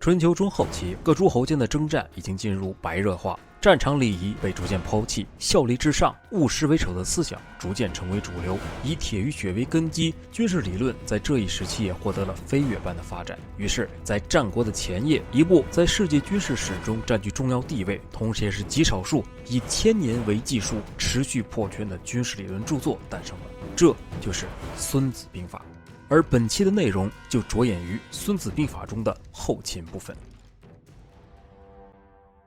春秋中后期，各诸侯间的征战已经进入白热化，战场礼仪被逐渐抛弃，效力至上、务实为首的思想逐渐成为主流。以铁与血为根基，军事理论在这一时期也获得了飞跃般的发展。于是，在战国的前夜，一部在世界军事史中占据重要地位，同时也是极少数以1000年为计数持续破圈的军事理论著作诞生了。这就是《孙子兵法》。而本期的内容就着眼于《孙子兵法》中的后勤部分。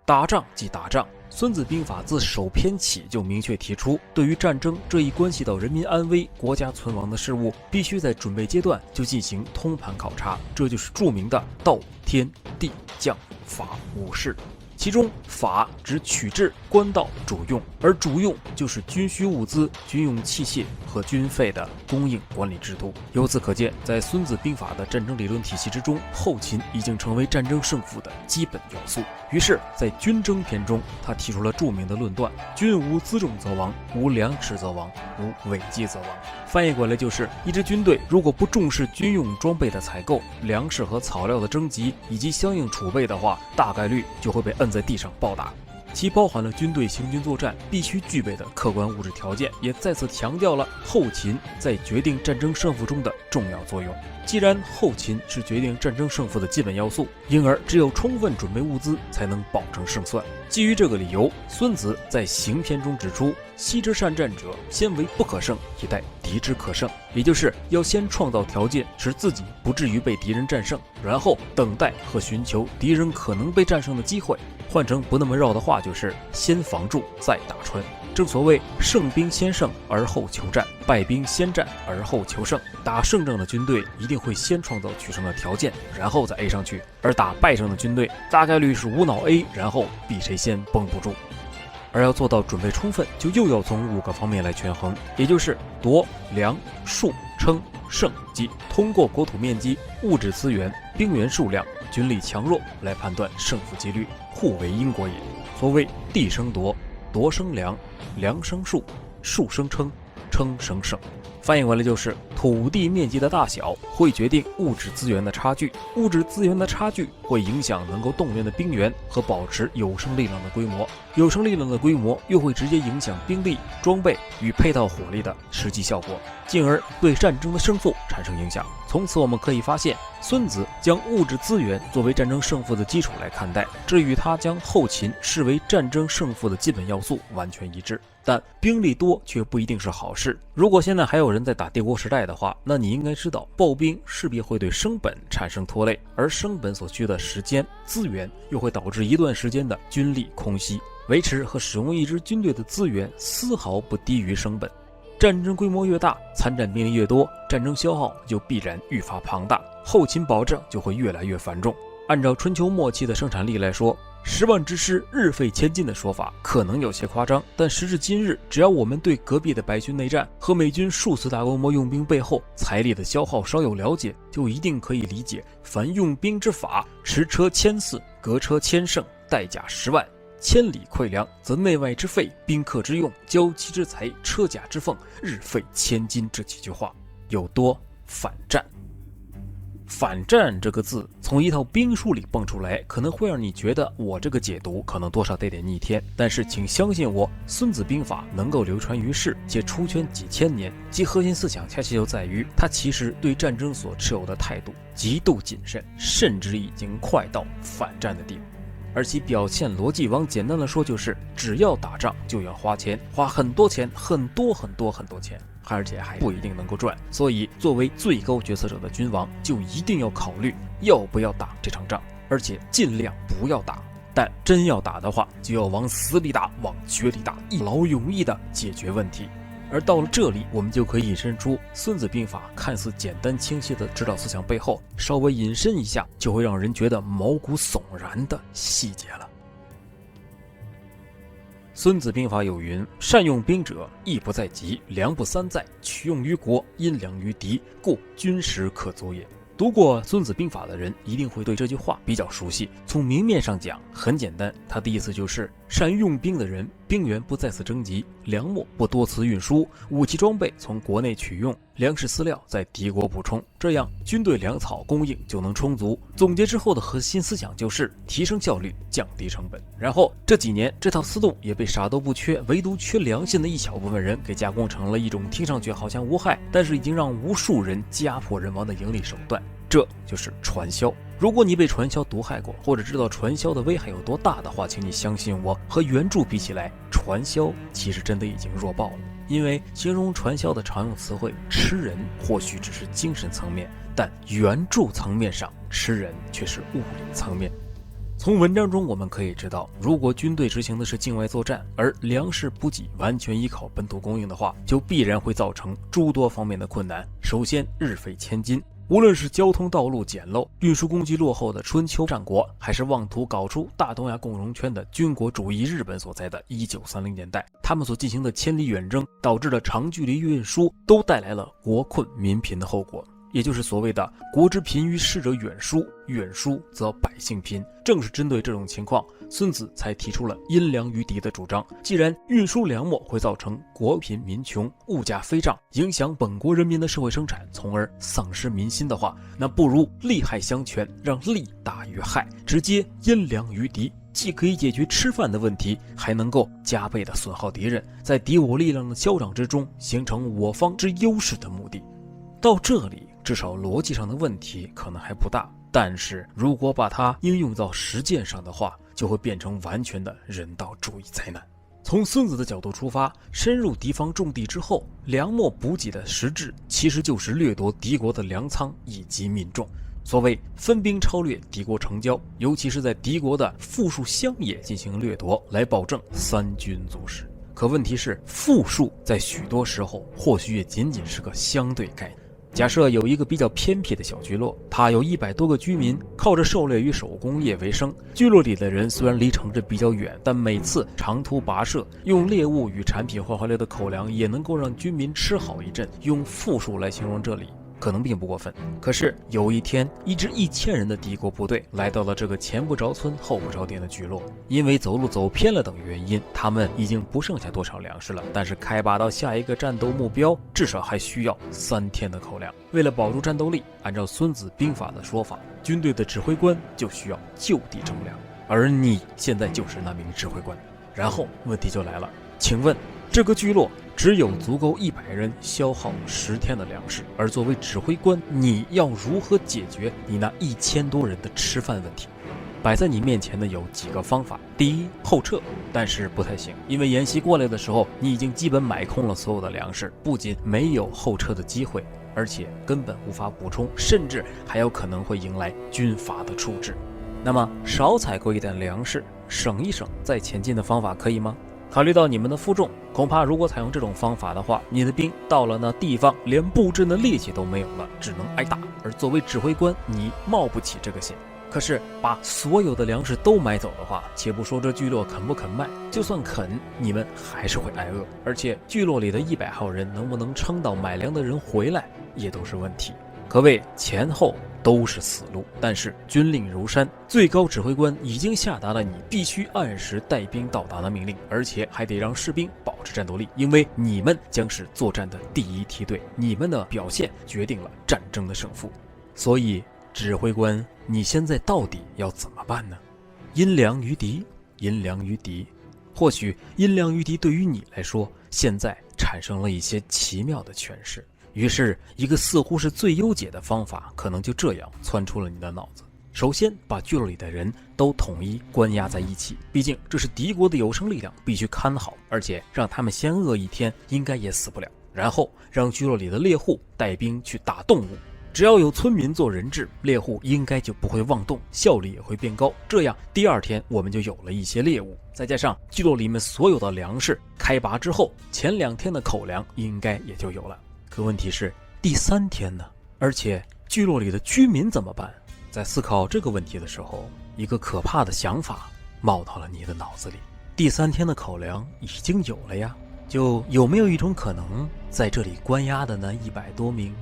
打仗即打仗，《孙子兵法》自首篇起就明确提出，对于战争这一关系到人民安危、国家存亡的事物，必须在准备阶段就进行通盘考察，这就是著名的道、天、地、将、法5事。其中法指取制、官道、主用，而主用就是军需物资、军用器械和军费的供应管理制度。由此可见，在孙子兵法的战争理论体系之中，后勤已经成为战争胜负的基本要素。于是，在军争篇中，他提出了著名的论断：军无辎重则亡，无粮食则亡，无伪计则亡。翻译过来就是，一支军队如果不重视军用装备的采购、粮食和草料的征集以及相应储备的话，大概率就会被摁在地上暴打。其包含了军队行军作战必须具备的客观物质条件，也再次强调了后勤在决定战争胜负中的重要作用。既然后勤是决定战争胜负的基本要素，因而只有充分准备物资才能保证胜算。基于这个理由，孙子在行篇中指出：昔之善战者，先为不可胜，以待敌之可胜。也就是要先创造条件，使自己不至于被敌人战胜，然后等待和寻求敌人可能被战胜的机会。换成不那么绕的话，就是先防住再打穿。正所谓胜兵先胜而后求战，败兵先战而后求胜。打胜仗的军队一定会先创造取胜的条件，然后再 A 上去；而打败胜的军队大概率是无脑 A， 然后比谁先绷不住。而要做到准备充分，就又要从5个方面来权衡，也就是夺、粮、戍、称、胜，即通过国土面积、物质资源、兵员数量、军力强弱来判断胜负几率，互为因果也。所谓地生夺，夺生粮，粮生戍，戍生称，称生胜。翻译过来就是土地面积的大小会决定物质资源的差距，物质资源的差距会影响能够动员的兵员和保持有生力量的规模，有生力量的规模又会直接影响兵力、装备与配套火力的实际效果，进而对战争的胜负产生影响。从此我们可以发现，孙子将物质资源作为战争胜负的基础来看待，这与他将后勤视为战争胜负的基本要素完全一致。但兵力多却不一定是好事。如果现在还有人在打帝国时代的话，那你应该知道，暴兵势必会对生本产生拖累，而生本所需的时间、资源又会导致一段时间的军力空隙。维持和使用一支军队的资源丝毫不低于生本。战争规模越大，参战兵力越多，战争消耗就必然愈发庞大，后勤保障就会越来越繁重。按照春秋末期的生产力来说，10万之师日费千金的说法可能有些夸张，但时至今日，只要我们对隔壁的白军内战和美军数次大规模用兵背后财力的消耗稍有了解，就一定可以理解凡用兵之法，持车千驷，隔车千乘，带甲10万，千里馈粮，则内外之费，宾客之用，交期之财，车甲之俸，日费千金这几句话有多反战。反战这个字从一套兵书里蹦出来，可能会让你觉得我这个解读可能多少带点逆天，但是请相信我，《孙子兵法》能够流传于世且出圈几千年，其核心思想恰恰就在于它其实对战争所持有的态度极度谨慎，甚至已经快到反战的地步。而其表现逻辑往简单的说就是，只要打仗就要花钱，花很多钱，很多钱，而且还不一定能够赚。所以作为最高决策者的君王，就一定要考虑要不要打这场仗，而且尽量不要打。但真要打的话，就要往死里打，往绝里打，一劳永逸地解决问题。而到了这里，我们就可以引申出《孙子兵法》看似简单清晰的指导思想背后，稍微引申一下，就会让人觉得毛骨悚然的细节了。孙子兵法有云：善用兵者，义不在急，粮不三在，取用于国，因粮于敌，故军食可足也。读过《孙子兵法》的人一定会对这句话比较熟悉。从明面上讲，很简单，它的意思就是善于用兵的人，兵源不在此征集，粮秣不多次运输，武器装备从国内取用，粮食饲料在敌国补充，这样军队粮草供应就能充足。总结之后的核心思想就是提升效率，降低成本。然后这几年这套思路也被啥都不缺，唯独缺良心的一小部分人给加工成了一种听上去好像无害，但是已经让无数人家破人亡的盈利手段，这就是传销。如果你被传销毒害过，或者知道传销的危害有多大的话，请你相信我，和援助比起来，传销其实真的已经弱爆了。因为形容传销的常用词汇吃人或许只是精神层面，但援助层面上吃人却是物理层面。从文章中我们可以知道，如果军队执行的是境外作战，而粮食补给完全依靠本土供应的话，就必然会造成诸多方面的困难。首先，日费千金。无论是交通道路简陋、运输工具落后的春秋战国，还是妄图搞出大东亚共荣圈的军国主义日本所在的1930年代，他们所进行的千里远征，导致了长距离运输，都带来了国困民贫的后果。也就是所谓的国之贫于士者远输，远输则百姓贫。正是针对这种情况，孙子才提出了因粮于敌的主张。既然运输粮秣会造成国贫民穷、物价飞涨，影响本国人民的社会生产，从而丧失民心的话，那不如利害相权，让利大于害，直接因粮于敌，既可以解决吃饭的问题，还能够加倍的损耗敌人，在敌我力量的消长之中，形成我方之优势的目的。到这里，至少逻辑上的问题可能还不大，但是如果把它应用到实践上的话，就会变成完全的人道主义灾难。从孙子的角度出发，深入敌方重地之后，粮秣补给的实质其实就是掠夺敌国的粮仓以及民众。所谓分兵超掠敌国城郊，尤其是在敌国的富庶乡野进行掠夺，来保证三军足食。可问题是，富庶在许多时候或许也仅仅是个相对概念。假设有一个比较偏僻的小聚落，它有100多个居民，靠着狩猎与手工业为生。聚落里的人虽然离城镇比较远，但每次长途跋涉，用猎物与产品换回来的口粮，也能够让居民吃好一阵。用富庶来形容这里，可能并不过分。可是有一天，一支1000人的敌国部队来到了这个前不着村后不着店的聚落，因为走路走偏了等原因，他们已经不剩下多少粮食了，但是开拔到下一个战斗目标，至少还需要3天的口粮。为了保住战斗力，按照孙子兵法的说法，军队的指挥官就需要就地征粮，而你现在就是那名指挥官。然后问题就来了，请问这个聚落只有足够100人消耗10天的粮食，而作为指挥官，你要如何解决你那1000多人的吃饭问题？摆在你面前的有几个方法。第一，后撤，但是不太行，因为演习过来的时候，你已经基本买空了所有的粮食，不仅没有后撤的机会，而且根本无法补充，甚至还有可能会迎来军阀的处置。那么少采购一点粮食，省一省再前进的方法可以吗？考虑到你们的负重，恐怕如果采用这种方法的话，你的兵到了那地方连布阵的力气都没有了，只能挨打。而作为指挥官，你冒不起这个险。可是把所有的粮食都买走的话，且不说这聚落肯不肯卖，就算肯，你们还是会挨饿，而且聚落里的100号人能不能撑到买粮的人回来，也都是问题。可谓前后都是死路，但是军令如山，最高指挥官已经下达了你必须按时带兵到达的命令，而且还得让士兵保持战斗力，因为你们将是作战的第一梯队，你们的表现决定了战争的胜负。所以指挥官，你现在到底要怎么办呢？因粮于敌，因粮于敌。或许因粮于敌对于你来说，现在产生了一些奇妙的诠释。于是一个似乎是最优解的方法，可能就这样窜出了你的脑子。首先把聚落里的人都统一关押在一起，毕竟这是敌国的有生力量，必须看好，而且让他们先饿1天应该也死不了。然后让聚落里的猎户带兵去打动物，只要有村民做人质，猎户应该就不会妄动，效率也会变高。这样第2天我们就有了一些猎物，再加上聚落里面所有的粮食，开拔之后前2天的口粮应该也就有了。可问题是第3天呢？而且聚落里的居民怎么办？在思考这个问题的时候，一个可怕的想法冒到了你的脑子里。第3天的口粮已经有了呀，就有没有一种可能，在这里关押的那100多名，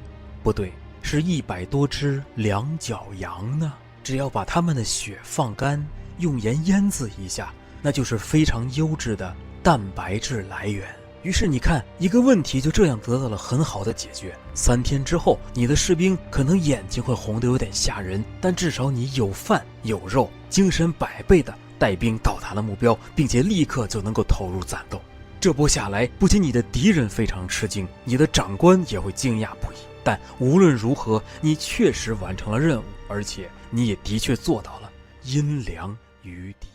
不对，是100多只两脚羊呢？只要把他们的血放干，用盐腌渍一下，那就是非常优质的蛋白质来源。于是你看，一个问题就这样得到了很好的解决。3天之后，你的士兵可能眼睛会红得有点吓人，但至少你有饭有肉，精神百倍的带兵到达了目标，并且立刻就能够投入战斗。这波下来，不仅你的敌人非常吃惊，你的长官也会惊讶不已。但无论如何，你确实完成了任务，而且你也的确做到了阴凉于敌。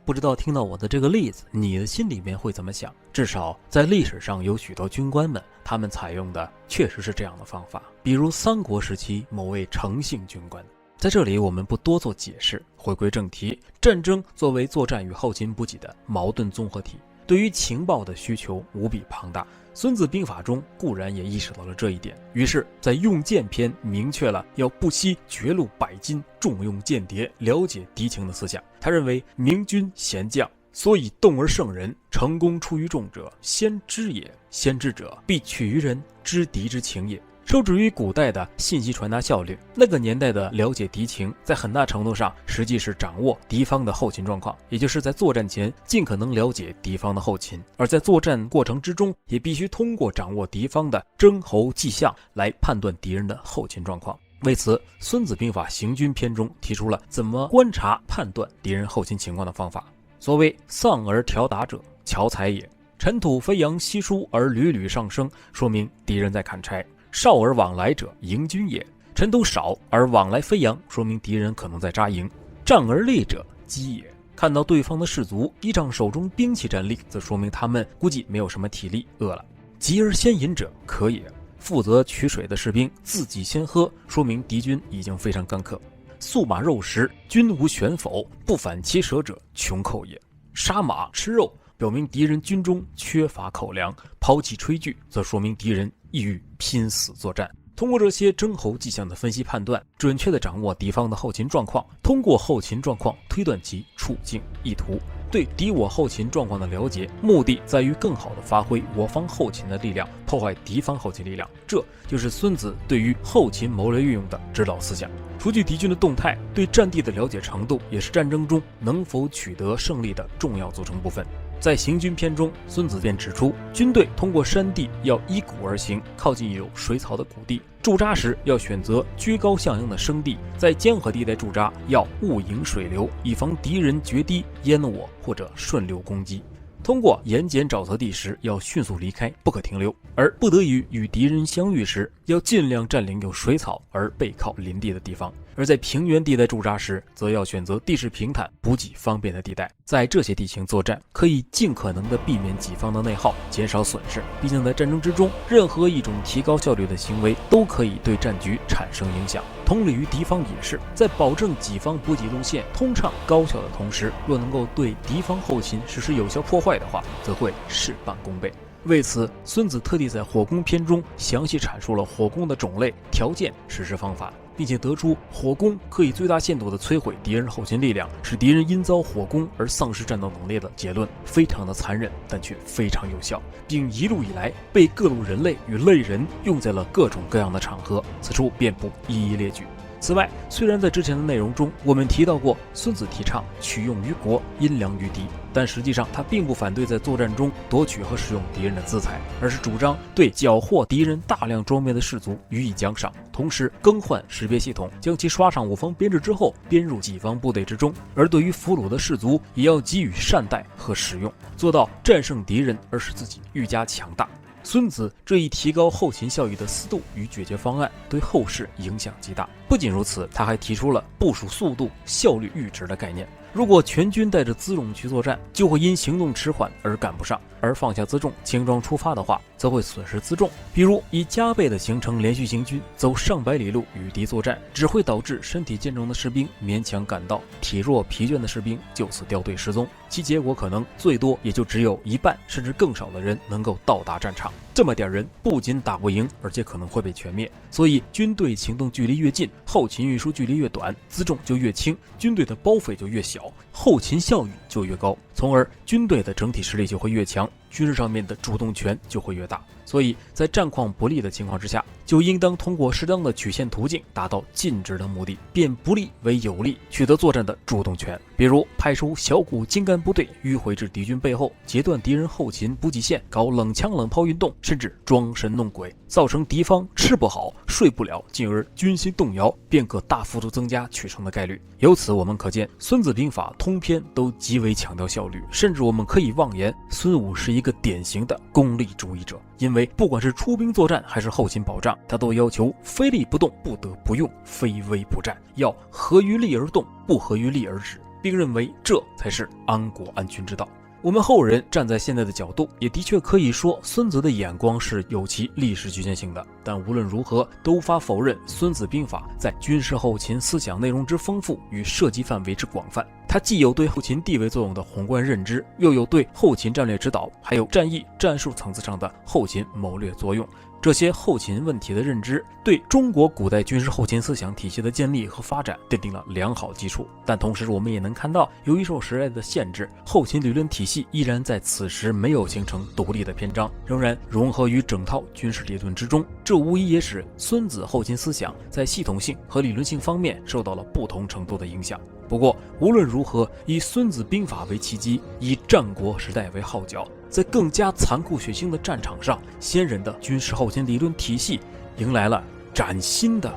不知道听到我的这个例子，你的心里面会怎么想？至少在历史上有许多军官们，他们采用的确实是这样的方法。比如三国时期某位诚信军官。在这里我们不多做解释，回归正题，战争作为作战与后勤补给的矛盾综合体，对于情报的需求无比庞大。孙子兵法中固然也意识到了这一点，于是在用剑篇明确了要不惜绝路百金，重用间谍，了解敌情的思想。他认为明君贤将，所以动而胜人，成功出于众者，先知也。先知者，必取于人，知敌之情也。受制于古代的信息传达效率，那个年代的了解敌情，在很大程度上实际是掌握敌方的后勤状况，也就是在作战前尽可能了解敌方的后勤，而在作战过程之中，也必须通过掌握敌方的征候迹象来判断敌人的后勤状况。为此，《孙子兵法·行军篇》中提出了怎么观察判断敌人后勤情况的方法。所谓丧而调达者，巧才也。尘土飞扬稀疏而屡屡上升，说明敌人在砍柴。少而往来者，迎军也。尘土少而往来飞扬，说明敌人可能在扎营。战而猎者，击也。看到对方的士卒依仗手中兵器站立，则说明他们估计没有什么体力，饿了。急而先饮者，渴也。负责取水的士兵自己先喝，说明敌军已经非常干渴。素马肉食，军无悬否，不反其舌者，穷寇也。杀马吃肉，表明敌人军中缺乏口粮；抛弃炊具，则说明敌人意欲拼死作战。通过这些征候迹象的分析判断，准确地掌握敌方的后勤状况，通过后勤状况推断其处境意图。对敌我后勤状况的了解，目的在于更好地发挥我方后勤的力量，破坏敌方后勤力量。这就是孙子对于后勤谋略运用的指导思想。除去敌军的动态，对战地的了解程度也是战争中能否取得胜利的重要组成部分。在行军篇中，孙子便指出，军队通过山地要依谷而行，靠近有水草的谷地；驻扎时要选择居高向阳的生地，在江河地带驻扎要勿迎水流，以防敌人决堤淹没或者顺流攻击。通过盐碱沼泽地时要迅速离开，不可停留，而不得已与敌人相遇时，要尽量占领有水草而背靠林地的地方。而在平原地带驻扎时，则要选择地势平坦、补给方便的地带。在这些地形作战，可以尽可能的避免己方的内耗，减少损失。毕竟在战争之中，任何一种提高效率的行为都可以对战局产生影响。同理于敌方也是，在保证己方补给路线通畅高效的同时，若能够对敌方后勤实施有效破坏的话，则会事半功倍。为此，孙子特地在火攻篇中详细阐述了火攻的种类、条件、实施方法，并且得出火攻可以最大限度地摧毁敌人后勤力量，使敌人因遭火攻而丧失战斗能力的结论，非常的残忍，但却非常有效，并一路以来被各路人类与类人用在了各种各样的场合，此处便不一一列举。此外，虽然在之前的内容中我们提到过孙子提倡取用于国，阴凉于敌，但实际上他并不反对在作战中夺取和使用敌人的资财，而是主张对缴获敌人大量装备的士卒予以奖赏，同时更换识别系统，将其刷上我方编制之后编入己方部队之中。而对于俘虏的士卒，也要给予善待和使用，做到战胜敌人而使自己愈加强大。孙子这一提高后勤效益的思路与解决方案，对后世影响极大。不仅如此，他还提出了部署速度、效率阈值的概念。如果全军带着辎重去作战，就会因行动迟缓而赶不上；而放下辎重，轻装出发的话，则会损失辎重。比如以加倍的行程连续行军，走上百里路与敌作战，只会导致身体健壮的士兵勉强赶到，体弱疲倦的士兵就此掉队失踪，其结果可能最多也就只有一半甚至更少的人能够到达战场。这么点人不仅打不赢，而且可能会被全灭。所以军队行动距离越近，后勤运输距离越短，辎重就越轻，军队的包费就越小，后勤效益就越高，从而军队的整体实力就会越强，军事上面的主动权就会越大。所以在战况不利的情况之下，就应当通过适当的曲线途径达到禁止的目的，变不利为有利，取得作战的主动权。比如派出小股精干部队迂回至敌军背后，截断敌人后勤补给线，搞冷枪冷炮运动，甚至装神弄鬼，造成敌方吃不好睡不了，进而军心动摇，便可大幅度增加取胜的概率。由此我们可见，孙子兵法通篇都极为强调效率，甚至我们可以妄言孙武是一个典型的功利主义者。因为不管是出兵作战还是后勤保障，他都要求非利不动，不得不用，非危不战，要合于利而动，不合于利而止，并认为这才是安国安军之道。我们后人站在现在的角度，也的确可以说孙子的眼光是有其历史局限性的，但无论如何都无法否认孙子兵法在军事后勤思想内容之丰富与涉及范围之广泛。它既有对后勤地位作用的宏观认知，又有对后勤战略指导，还有战役战术层次上的后勤谋略作用。这些后勤问题的认知，对中国古代军事后勤思想体系的建立和发展奠定了良好基础。但同时我们也能看到，由于受时代的限制，后勤理论体系依然在此时没有形成独立的篇章，仍然融合于整套军事理论之中。这无疑也使孙子后勤思想在系统性和理论性方面受到了不同程度的影响。不过无论如何，以孙子兵法为契机，以战国时代为号角，在更加残酷血腥的战场上，先人的军事后勤理论体系迎来了崭新的